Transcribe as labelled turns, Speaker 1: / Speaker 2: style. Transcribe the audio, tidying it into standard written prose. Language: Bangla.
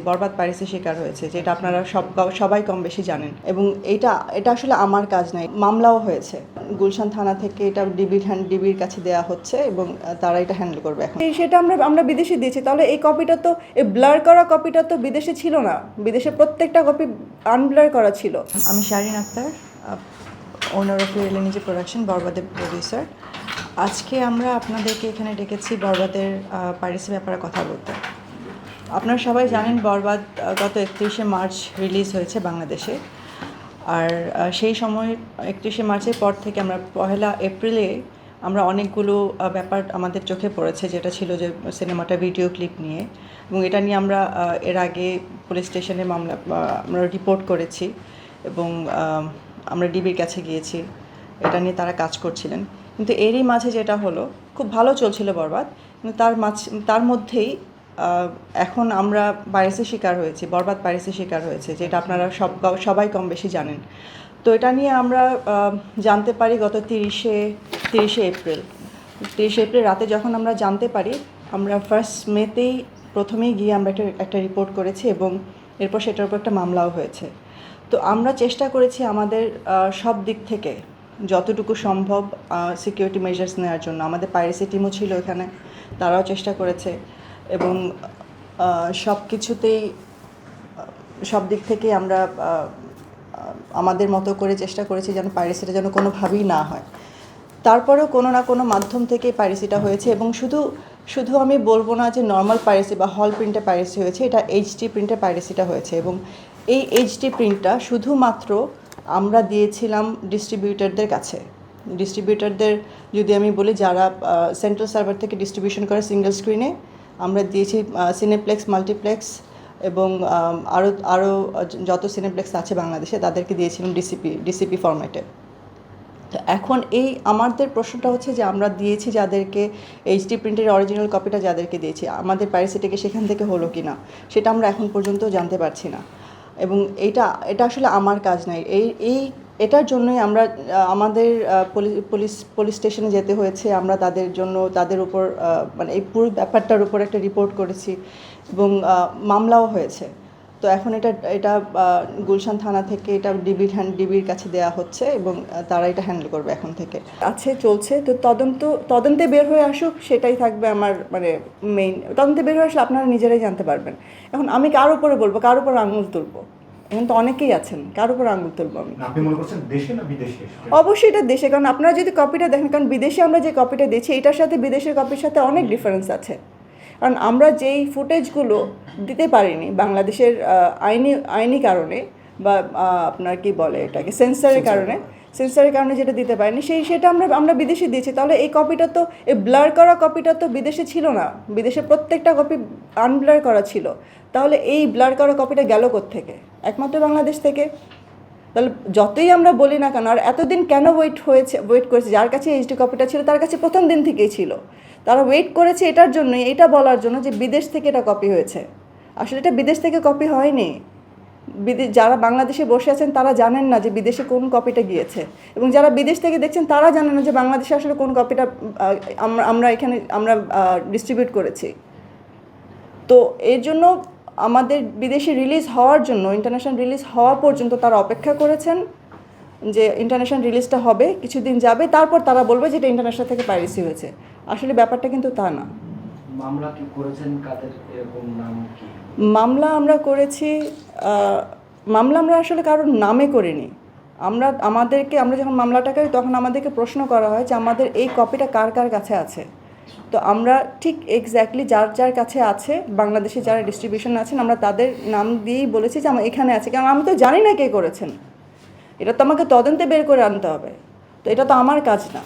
Speaker 1: বরবাদ পাইরেসির শিকার হয়েছে, যেটা আপনারা সবাই কম বেশি জানেন। এবং এটা আসলে আমার কাজ নয়, মামলাও হয়েছে। গুলশান থানা থেকে এটা ডিবির কাছে দেওয়া হচ্ছে এবং তারা এটা হ্যান্ডেল করবে এখন। সেটা আমরা বিদেশে দিয়েছি, তাহলে এই কপিটা তো, এই ব্লার করা কপিটা তো বিদেশে ছিল না, বিদেশে প্রত্যেকটা কপি আনব্লার করা ছিল। আমি Shahrin Akter, owner of real নিজে প্রোডাকশন, বরবাদের প্রডিউসার। আজকে আমরা আপনাদেরকে এখানে ডেকেছি বরবাদের পাইরেসি ব্যাপারে কথা বলতে। আপনারা সবাই জানেন বরবাদ গত 31শে মার্চ রিলিজ হয়েছে বাংলাদেশে। আর সেই সময় 31শে মার্চের পর থেকে আমরা 1 এপ্রিলে আমরা অনেকগুলো ব্যাপার আমাদের চোখে পড়েছে, যেটা ছিল যে সিনেমাটা ভিডিও ক্লিপ নিয়ে, এবং এটা নিয়ে আমরা এর আগে পুলিশ স্টেশনে মামলা আমরা রিপোর্ট করেছি এবং আমরা ডিবির কাছে গিয়েছি, এটা নিয়ে তারা কাজ করছিলেন। কিন্তু এরই মাঝে যেটা হলো, খুব ভালো চলছিল বরবাদ, কিন্তু তার মধ্যেই এখন আমরা পাইরেসির শিকার হয়েছি, বরবাদ পাইরেসির শিকার হয়েছে, যেটা আপনারা সবাই কম বেশি জানেন। তো এটা নিয়ে আমরা জানতে পারি গত 30শে এপ্রিল রাতে যখন আমরা জানতে পারি, আমরা 1 মেতেই প্রথমেই গিয়ে আমরা একটা রিপোর্ট করেছি এবং এরপর সেটার উপর একটা মামলাও হয়েছে। তো আমরা চেষ্টা করেছি আমাদের সব দিক থেকে যতটুকু সম্ভব সিকিউরিটি মেজার্স নেওয়ার জন্য। আমাদের পাইরেসি টিমও ছিল এখানে, তারাও চেষ্টা করেছে এবং সব কিছুতেই সব দিক থেকে আমরা আমাদের মতো করে চেষ্টা করেছি যেন পাইরেসিটা যেন কোনোভাবেই না হয়। তারপরেও কোনো না কোনো মাধ্যম থেকে পাইরেসিটা হয়েছে, এবং শুধু আমি বলবো না যে নর্মাল পাইরেসি বা হল প্রিন্টে পাইরেসি হয়েছে, এটা এইচডি প্রিন্টে পাইরেসিটা হয়েছে। এবং এই এইচডি প্রিন্টটা শুধুমাত্র আমরা দিয়েছিলাম ডিস্ট্রিবিউটরদের কাছে। ডিস্ট্রিবিউটরদের যদি আমি বলি, যারা সেন্ট্রাল সার্ভার থেকে ডিস্ট্রিবিউশন করে সিঙ্গেল স্ক্রিনে, আমরা দিয়েছি সিনেপ্লেক্স, মাল্টিপ্লেক্স এবং আরও যত সিনেপ্লেক্স আছে বাংলাদেশে তাদেরকে দিয়েছিলাম ডিসিপি ফরম্যাটে। তো এখন আমাদের প্রশ্নটা হচ্ছে যে আমরা দিয়েছি যাদেরকে এইচডি প্রিন্টের অরিজিনাল কপিটা যাদেরকে দিয়েছি, আমাদের পাইরেসিটাকে সেখান থেকে হলো কি না সেটা আমরা এখন পর্যন্ত জানতে পারছি না। এবং এটা আসলে আমার কাজ নয়, এটার জন্যই আমরা আমাদের পুলিশ স্টেশনে যেতে হয়েছে। আমরা তাদের উপর মানে এই পুরো ব্যাপারটার উপর একটা রিপোর্ট করেছি এবং মামলাও হয়েছে। তো এখন এটা গুলশান থানা থেকে এটা ডিবির কাছে দেওয়া হচ্ছে এবং তারা এটা হ্যান্ডেল করবে এখন থেকে। চলছে তো তদন্তে বের হয়ে আসুক, সেটাই থাকবে আমার মানে মেইন। তদন্তে বের হয়ে আসলে আপনারা নিজেরাই জানতে পারবেন। এখন আমি কার উপরে বলবো, কার উপর আঙুল তুলবো? এখন তো অনেকেই আছেন, কার উপর আঙুল তুলবো আমি?
Speaker 2: আপনি মনে করছেন দেশে না বিদেশে?
Speaker 1: অবশ্যই এটা দেশে, কারণ আপনারা যদি কপিটা দেখেন, কারণ বিদেশে আমরা যে কপিটা দিচ্ছি এটার সাথে বিদেশের কপির সাথে অনেক ডিফারেন্স আছে। কারণ আমরা যেই ফুটেজগুলো দিতে পারিনি বাংলাদেশের আইনি কারণে বা আপনার কি বলে এটাকে সেন্সারের কারণে যেটা দিতে পারিনি, সেটা আমরা বিদেশে দিয়েছি। তাহলে এই কপিটা তো, এই ব্লার করা কপিটা তো বিদেশে ছিল না, বিদেশে প্রত্যেকটা কপি আনব্লার করা ছিল। তাহলে এই ব্লার করা কপিটা গেল কোত্থেকে? একমাত্র বাংলাদেশ থেকে। তাহলে যতই আমরা বলি না কেন, আর এতদিন কেন ওয়েট করেছে? যার কাছে এইচডি কপিটা ছিল তার কাছে প্রথম দিন থেকেই ছিল। তারা ওয়েট করেছে এটার জন্যই, এটা বলার জন্য যে বিদেশ থেকে এটা কপি হয়েছে। আসলে এটা বিদেশ থেকে কপি হয়নি। যারা বাংলাদেশে বসে আছেন তারা জানেন না যে বিদেশে কোন কপিটা গিয়েছে, এবং যারা বিদেশ থেকে দেখছেন তারা জানেন না যে বাংলাদেশে আসলে কোন কপিটা আমরা ডিস্ট্রিবিউট করেছি। তো এর জন্য আমাদের বিদেশে রিলিজ হওয়ার জন্য, ইন্টারন্যাশনাল রিলিজ হওয়া পর্যন্ত তারা অপেক্ষা করেছেন যে ইন্টারন্যাশনাল রিলিজটা হবে, কিছুদিন যাবে, তারপর তারা বলবে যে এটা ইন্টারন্যাশনাল থেকে পাইরেসি হয়েছে। আসলে ব্যাপারটা কিন্তু তা না।
Speaker 3: মামলা কি করেছেন, কাদের এরকম নাম কি?
Speaker 1: মামলা আমরা করেছি, মামলা আমরা আসলে কারোর নামে করিনি। আমরা যখন মামলাটা করি তখন আমাদেরকে প্রশ্ন করা হয় যে আমাদের এই কপিটা কার কার কাছে আছে। তো আমরা ঠিক এক্স্যাক্টলি যার কাছে আছে, বাংলাদেশে যারা ডিস্ট্রিবিউশন আছেন, আমরা তাদের নাম দিয়েই বলেছি যে আমার এখানে আছে। কারণ আমি তো জানি না কে করেছেন, এটা তো আমাকে তদন্তে বের করে আনতে হবে, তো এটা তো আমার কাজ না।